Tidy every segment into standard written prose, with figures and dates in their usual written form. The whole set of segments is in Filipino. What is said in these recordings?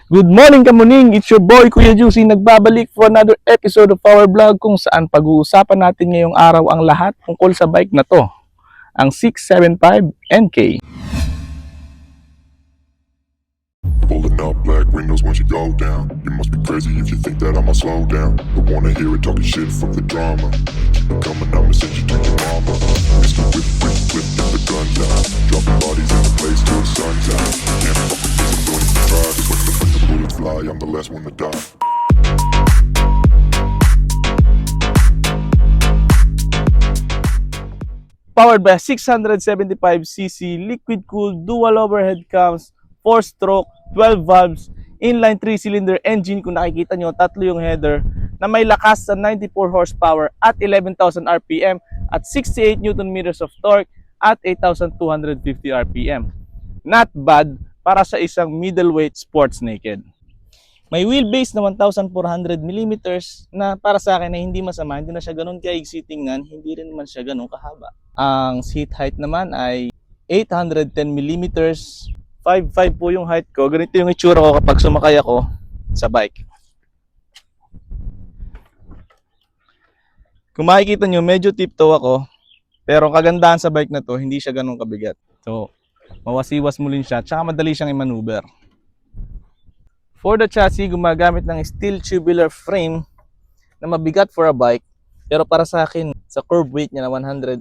Good morning kamuning! It's your boy Kuya Juicy nagbabalik for another episode of our vlog kung saan pag-uusapan natin ngayong araw ang lahat tungkol sa bike na to, ang 675 NK. Pulling up black windows once you go down. You must be crazy if you think that I'ma slow down. Don't wanna hear it talking shit, fuck the drama. Keep it coming, I'ma send you to your mama. Mr. Whip, whip, whip, get the guns out. Dropping bodies in the place till the sun's out. Can't fuck with this, I'm going to try. Cause when the bullets fly, I'm the last one to die. Powered by a 675cc liquid-cooled dual overhead cams, 4-stroke, 12 valves, inline 3-cylinder engine. Kung nakikita nyo, tatlo yung header na may lakas sa 94 horsepower at 11,000 RPM at 68 Newton meters of torque at 8,250 RPM. Not bad para sa isang middleweight sports naked. May wheelbase na 1,400mm na para sa akin ay hindi masama. Hindi na siya ganun kaigsi tingnan, hindi rin naman siya ganun kahaba. Ang seat height naman ay 810mm. 5'5 po yung height ko. Ganito yung itsura ko kapag sumakay ako sa bike. Kung makikita nyo, medyo tiptoe ako. Pero ang kagandahan sa bike na to, hindi siya ganun kabigat. So, mawasiwas mo rin siya. Tsaka madali siyang i-maneuver. For the chassis, gumagamit ng steel tubular frame na mabigat for a bike. Pero para sa akin, sa curb weight niya na 189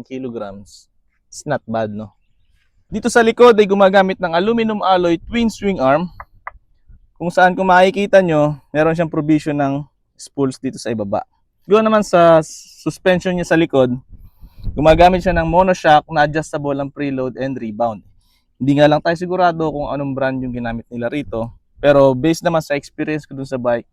kilograms, it's not bad, no? Dito sa likod ay gumagamit ng aluminum alloy twin swing arm. Kung saan kung makikita nyo, meron siyang provision ng spools dito sa ibaba. Doon naman sa suspension niya sa likod, gumagamit siya ng monoshock na adjustable ang preload and rebound. Hindi nga lang tayo sigurado kung anong brand yung ginamit nila rito. Pero based naman sa experience ko dun sa bike,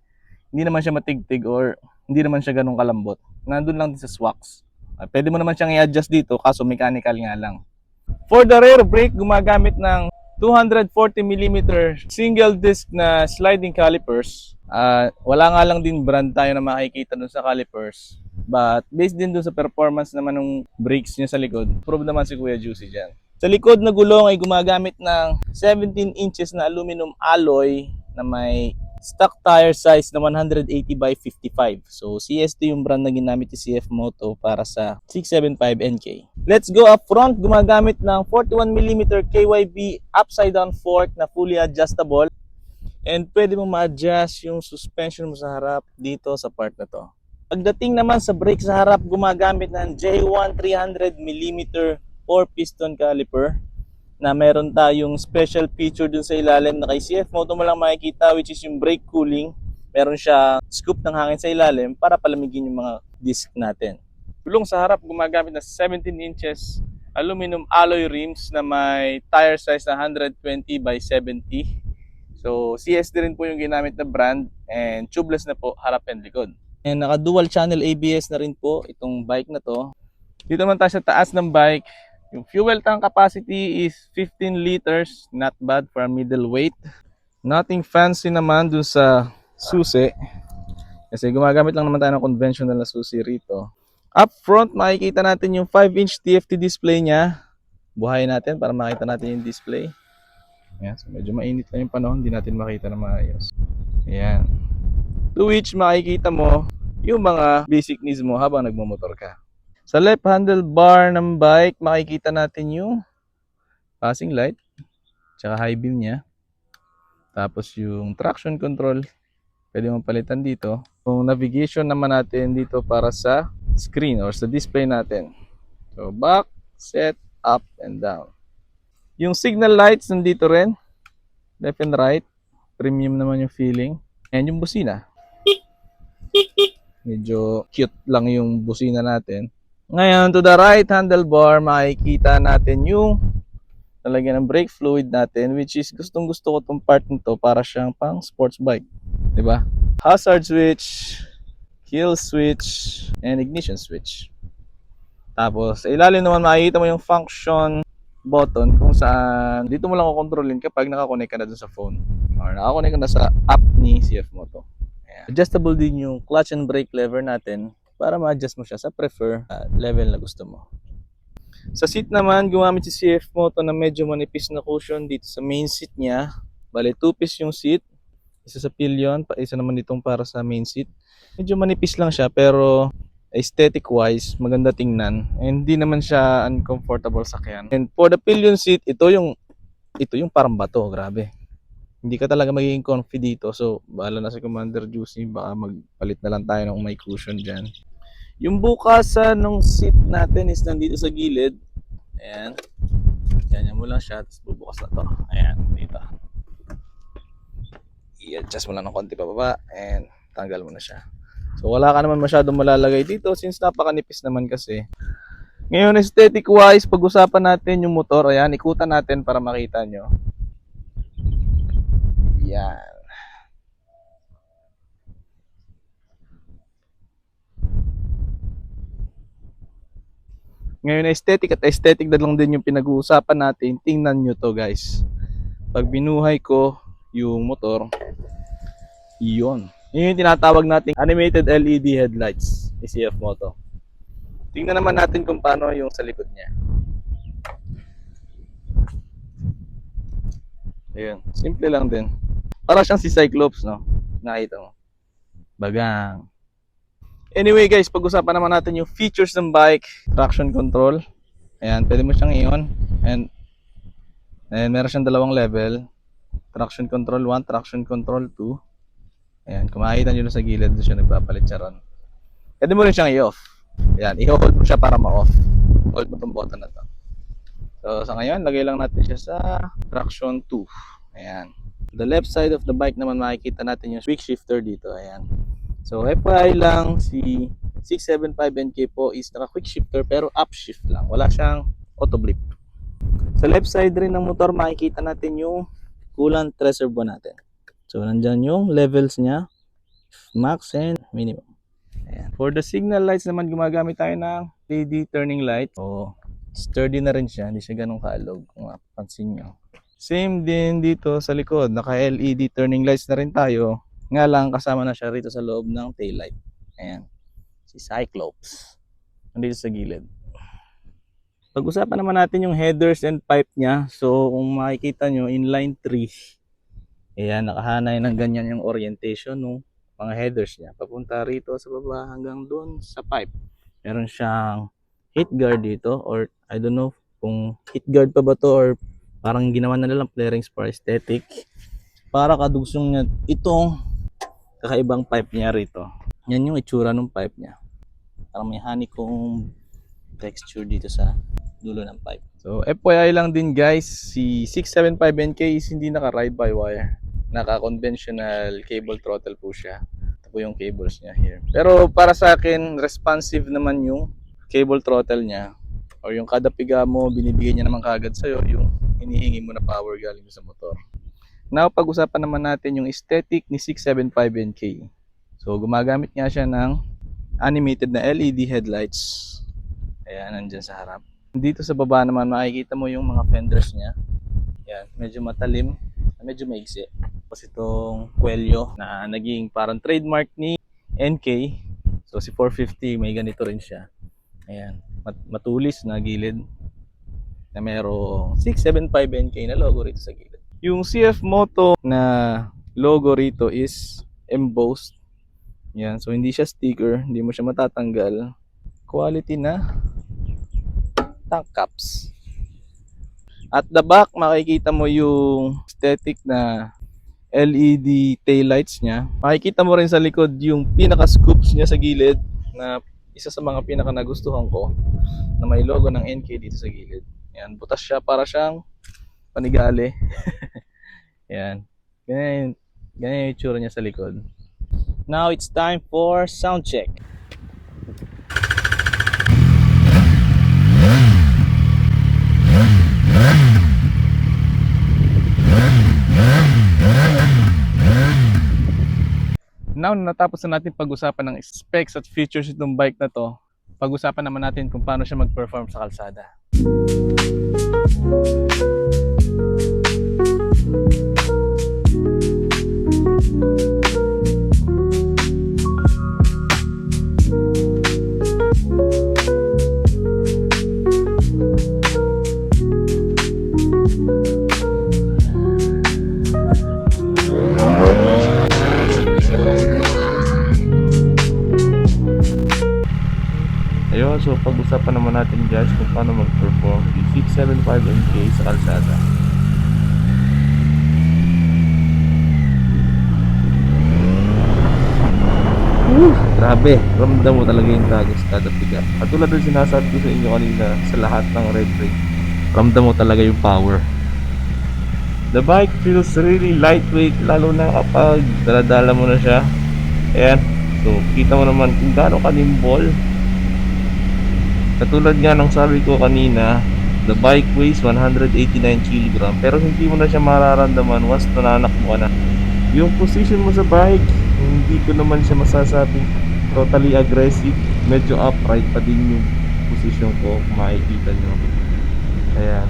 hindi naman siya matigtig or hindi naman siya ganun kalambot. Nandun lang din sa swax. Pwede mo naman siyang i-adjust dito kaso mechanical nga lang. For the rear brake, gumagamit ng 240mm single disc na sliding calipers. Wala nga lang din brand tayo na makikita dun sa calipers. But based din dun sa performance naman ng brakes niya sa likod, prove naman si Kuya Juicy dyan. Sa likod na gulong ay gumagamit ng 17 inches na aluminum alloy na may stock tire size na 180 by 55. So CST yung brand na ginamit ni CF Moto para sa 675 NK. Let's go up front. Gumagamit ng 41mm KYB upside down fork na fully adjustable. And pwede mo ma-adjust yung suspension mo sa harap dito sa part na to. Pagdating naman sa brake sa harap, gumagamit ng J1 300mm 4-piston caliper na meron tayong special feature dun sa ilalim na kay CF Moto mo lang makikita, which is yung brake cooling. Meron siya scoop ng hangin sa ilalim para palamigin yung mga disc natin. Gulong sa harap, gumagamit na 17 inches aluminum alloy rims na may tire size na 120 by 70. So CSD rin po yung ginamit na brand and tubeless na po harap and likod. And naka dual channel ABS na rin po itong bike na to. Dito naman tayo sa taas ng bike. Yung fuel tank capacity is 15 liters, not bad for a middleweight. Nothing fancy naman dun sa susi. Kasi gumagamit lang naman tayo ng conventional na susi rito. Up front, makikita natin yung 5-inch TFT display niya. Buhayin natin para makita natin yung display. Ayan, so medyo mainit lang yung panahon, hindi natin makita na maayos. Ayan. To which makikita mo yung mga basic needs mo habang nagmamotor ka. Sa left handlebar ng bike, makikita natin yung passing light, tsaka high beam niya. Tapos yung traction control, pwede mong palitan dito. Yung navigation naman natin dito para sa screen or sa display natin. So back, set, up, and down. Yung signal lights nandito rin, left and right. Premium naman yung feeling. And yung busina. Medyo cute lang yung busina natin. Ngayon, to the right handlebar, makikita natin yung talagyan ng brake fluid natin, which is gustong gusto ko itong part nito para siyang pang sports bike. Diba? Hazard switch, kill switch, and ignition switch. Tapos, sa ilalim naman makikita mo yung function button kung saan dito mo lang kukontrolin kapag nakakonect ka na dun sa phone or nakakonect ka na sa app ni CF Moto. Ayan. Adjustable din yung clutch and brake lever natin para ma-adjust mo siya sa prefer level na gusto mo. Sa seat naman, gumamit si CF Moto na medyo manipis na cushion dito sa main seat niya. Bale, 2-piece yung seat. Isa sa pillion, isa naman itong para sa main seat. Medyo manipis lang siya pero aesthetic wise, maganda tingnan. And hindi naman siya uncomfortable sakyan. And for the pillion seat, ito yung parang bato, grabe. Hindi ka talaga magiging comfy dito. So, bahala na si Commander Juicy, baka magpalit na lang tayo ng may cushion dyan. Yung bukasan ng seat natin is nandito sa gilid. Ayan. Ganyan mo lang siya, tapos bubukas na to. Ayan, dito. I-adjust mo lang ng konti pababa, and tanggal mo na siya. So wala ka naman masyadong malalagay dito since napakanipis naman kasi. Ngayon, aesthetic wise, pag-usapan natin yung motor. Ayan, ikutan natin para makita nyo. Yan. Ngayon, aesthetic at aesthetic na lang din yung pinag-uusapan natin. Tingnan nyo to, guys. Pag binuhay ko yung motor, yun. Yun yung tinatawag nating animated LED headlights ni CF Moto. Tingnan naman natin kung paano yung sa likod niya. Ayun, simple lang din. Para siyang si Cyclops, no? Nakita mo. Bagang. Anyway guys, pag-usapan naman natin yung features ng bike. Traction control. Ayan, pwede mo siyang i-on. And meron siyang dalawang level. Traction control 1, traction control 2. Ayan, kung makikita nyo na sa gilid, doon siya nagpapalit siya ron. Pwede mo rin siyang i-off. Ayan, i-hold mo siya para ma-off. Hold mo itong button na to. So sa ngayon, lagay lang natin siya sa traction 2. Ayan. The left side of the bike naman makikita natin yung quick shifter dito. Ayan. So FYI lang, si 675NK po is naka quick shifter pero upshift lang. Wala siyang auto blip. Sa left side rin ng motor makikita natin yung coolant reservoir natin. So nandyan yung levels niya, max and minimum. Ayan. For the signal lights naman gumagamit tayo ng LED turning light. So sturdy na rin siya, hindi siya ganun kaalog kung mapapansin nyo. Same din dito sa likod, naka LED turning lights na rin tayo. Nga lang kasama na siya rito sa loob ng taillight. Ayan. Si Cyclops. Nandito sa gilid. Pag-usapan naman natin yung headers and pipe niya. So kung makikita nyo, inline 3. Ayan, nakahanay ng ganyan yung orientation ng mga headers niya. Papunta rito sa baba hanggang doon sa pipe. Meron siyang heat guard dito, or I don't know kung heat guard pa ba to or parang ginawa na nilang flarings for aesthetic. Para kadugsong niya itong kakaibang pipe niya rito. Yan yung itsura ng pipe niya. Parang may honeycomb texture dito sa dulo ng pipe. So FYI lang din guys, si 675NK is hindi naka ride by wire. Naka conventional cable throttle po siya. Ito po yung cables niya here. Pero para sa akin, responsive naman yung cable throttle niya. Or yung kada piga mo, binibigay niya naman kaagad sa'yo yung hinihingi mo na power galing sa motor. Now, pag-usapan naman natin yung aesthetic ni 675NK. So, gumagamit nga siya ng animated na LED headlights. Ayan, nandyan sa harap. Dito sa baba naman, makikita mo yung mga fenders niya. Ayan, medyo matalim, medyo maigsi. Tapos itong kwelyo na naging parang trademark ni NK. So, si 450, may ganito rin siya. Ayan, matulis na gilid. Na merong 675NK na logo rito sa gilid. Yung CF Moto na logo rito is embossed. Yan, so hindi siya sticker, hindi mo siya matatanggal. Quality na tank caps. At the back, makikita mo yung aesthetic na LED taillights niya. Makikita mo rin sa likod yung pinaka-scoops niya sa gilid na isa sa mga pinaka nagustuhan ko na may logo ng NK dito sa gilid. Yan, butas siya para siyang panigale. Yan. Ganyan yung itsura niya sa likod. Now it's time for sound check. Now natapos na natin pag-usapan ng specs at features itong bike na to. Pag-usapan naman natin kung paano siya mag-perform sa kalsada. So pag-usapan naman natin guys kung paano mag-perform yung 675 NK sa kalsada. Grabe, ramdam mo talaga yung tagos kada piga. Katulad ng sinasabi ko sa inyo kanina sa lahat ng red brake, ramdam mo talaga yung power. The bike feels really lightweight, lalo na kapag daladala mo na siya. Ayan, so kita mo naman kung gaano ka-nimble. Katulad nga ng sabi ko kanina, the bike weighs 189 kg, pero hindi mo na siya mararamdaman once nananakbo ka na. Yung position mo sa bike, hindi ko naman siya masasabing totally aggressive. Medyo upright pa din yung position ko, kung makikita nyo. Ayan.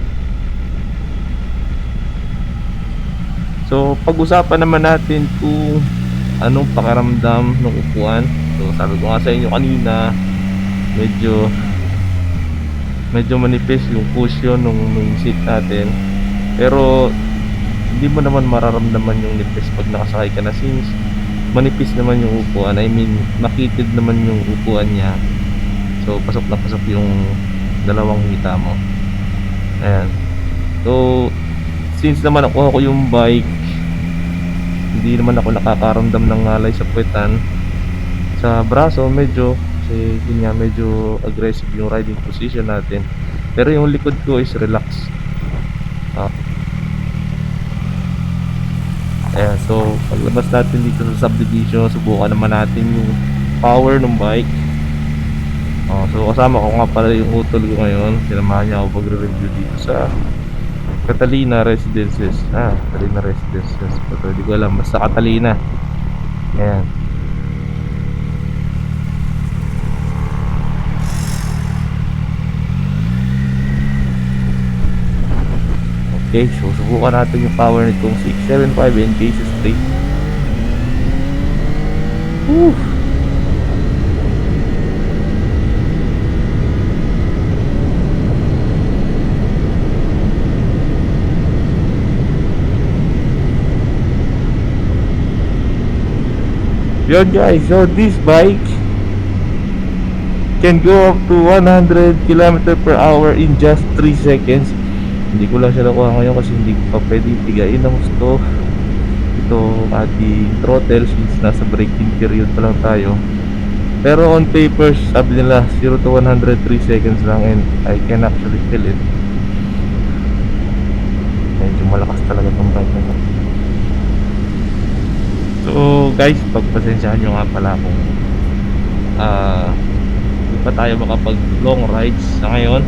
So pag-usapan naman natin kung anong pakiramdam ng upuan. So sabi ko nga sa inyo kanina, medyo manipis yung cushion ng seat natin, pero hindi mo naman mararamdaman yung nipis pag nakasakay ka na, since manipis naman yung upuan. I mean, makitid naman yung upuan niya. So pasok na pasok yung dalawang hita mo. Ayan. So since naman ako yung bike, hindi naman ako nakakaramdam ng ngalay sa puwetan. Sa braso medyo, kasi yun nga, medyo aggressive yung riding position natin, pero yung likod ko is relax. Ayan, so paglabas natin dito sa subdivision, subukan naman natin yung power ng bike. So kasama ko nga pala yung utol ko ngayon, sinamahan niya ako pagre-review dito sa Catalina Residences. Catalina Residences, pero hindi ko alam, basta Catalina. Ayan. Okay, so subukan natin yung power nitong 675 NK sa straight. Woo! Yun guys, so this bike can go up to 100 km/h in just 3 seconds. Hindi ko lang siya nakuha ngayon kasi hindi ko pa pwede tigain ng gusto ito ating throttle, since nasa braking period pa lang tayo. Pero on paper sabi nila 0 to 100 3 seconds lang, and I can actually feel it. Medyo malakas talaga itong bike na to. So guys, pagpasensyahan nyo nga pala kung hindi pa tayo makapag long rides sa ngayon.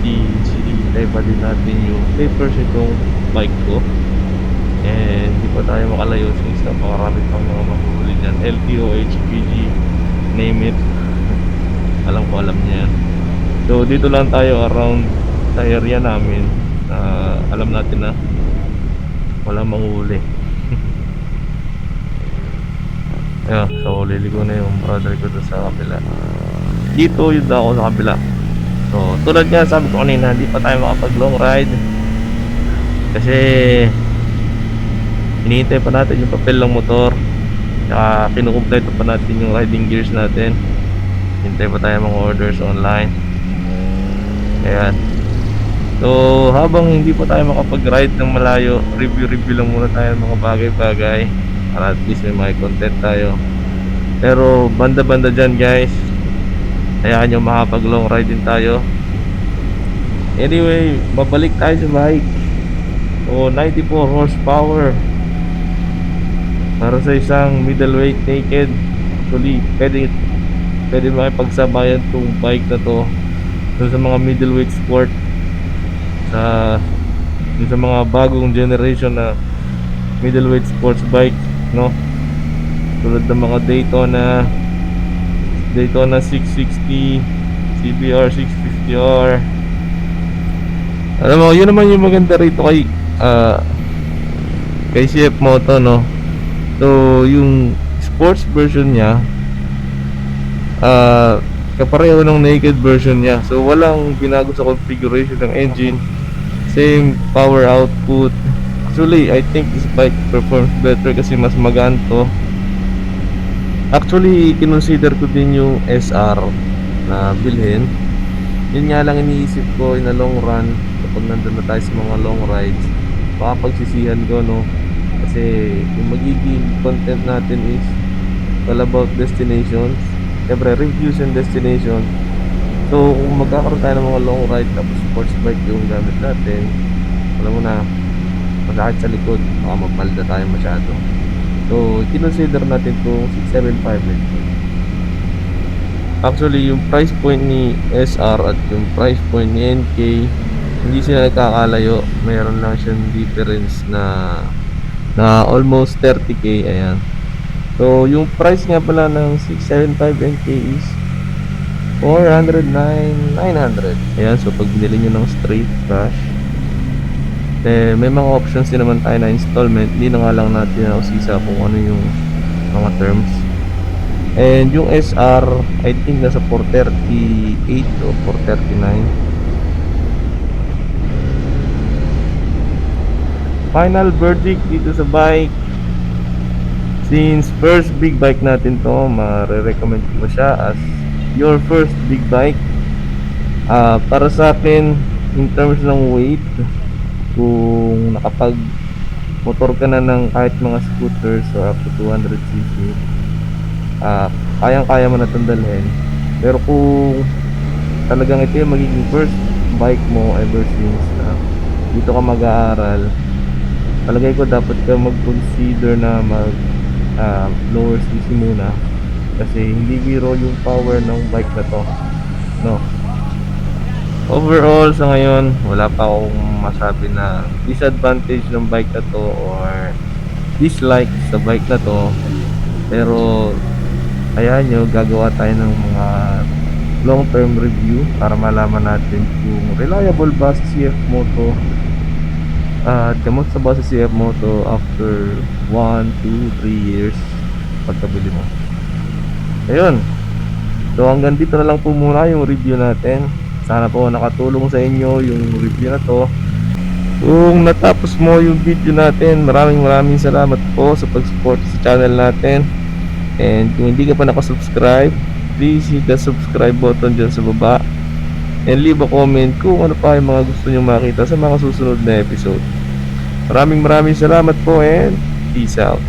Sinintay pa din natin yung papers itong bike ko, and hindi pa tayo makalayo since napakarami pang mga mahuli dyan. LTO, HPG, name it, alam niya yan. So dito lang tayo around sa area namin, alam natin na walang manghuli. Ayan, so liligo na yung brother ko doon sa kabila. Dito yun ako sa kabila. So tulad nga sabi ko kanina, hindi pa tayo makapag long ride kasi hinihintay pa natin yung papel ng motor, saka kinukumpleto pa natin yung riding gears natin. Hintay pa tayo mga orders online. Ayan. So habang hindi pa tayo makapag-ride ng malayo, review lang muna tayo ng mga bagay-bagay para at least may mga content tayo. Pero banda-banda dyan guys, hayaan nyo makapag long ride din tayo. Anyway, mabalik tayo sa bike. So 94 horsepower para sa isang middleweight naked. Actually pwede makipagsabayan tong bike na to dun sa mga middleweight sport, dun sa mga bagong generation na middleweight sports bike, no? Tulad ng mga Daytona 660, CBR 650R. Alam mo, yun naman yung maganda rito kay CF Moto, no? So yung sports version niya kapareho ng naked version niya. So walang binago sa configuration ng engine, same power output. Actually, I think this bike performs better kasi mas magaan to. Actually, kinonsider ko din yung SR na bilhin. Yun nga lang iniisip ko in a long run, kapag nandun na tayo sa mga long rides, baka pagsisihan ko, no? Kasi yung magiging content natin is all about destinations, syempre reviews and destination. So kung magkakaroon tayo ng mga long ride tapos sports bike yung gamit natin, alam mo na, masakit sa likod, baka mapalda tayo masyado. So kinonsider natin itong 675. Actually yung price point ni SR at yung price point ni NK, hindi sila nagkakalayo. Meron lang siyang difference na almost 30k. Ayan. So yung price nga pala ng 675 NK is 409,900. Ayan, so pag binili nyo ng straight cash, may mga options din naman tayo na installment. Hindi na nga lang natin nausisa kung ano yung mga terms. And yung SR, I think nasa 438 o 439. Final verdict dito sa bike. Since first big bike natin to, ma-recommend ko siya as your first big bike. Para sa akin, in terms ng weight, kung nakapag motor ka na ng kahit mga scooters or up to 200cc, kayang-kaya mo na itong dalhin. Pero kung talagang ito yung magiging first bike mo ever since dito ka mag-aaral, palagay ko dapat ka mag-consider na mag lower cc muna, kasi hindi biro yung power ng bike na to, no? Overall sa ngayon, wala pa akong masabi na disadvantage ng bike na to or dislike sa bike na to. Pero ayan nyo, gagawa tayo ng mga long term review para malaman natin kung reliable ba si CF Moto at kamusta ba si CF Moto after 1, 2, 3 years pagkabili mo. Ayun, so hanggang dito na lang po muna yung review natin. Sana po nakatulong sa inyo yung review na to. Kung natapos mo yung video natin, maraming salamat po sa pag-support sa channel natin. And kung hindi ka pa nakasubscribe, please hit the subscribe button dyan sa baba and leave a comment kung ano pa yung mga gusto nyo makita sa mga susunod na episode. Maraming salamat po and peace out.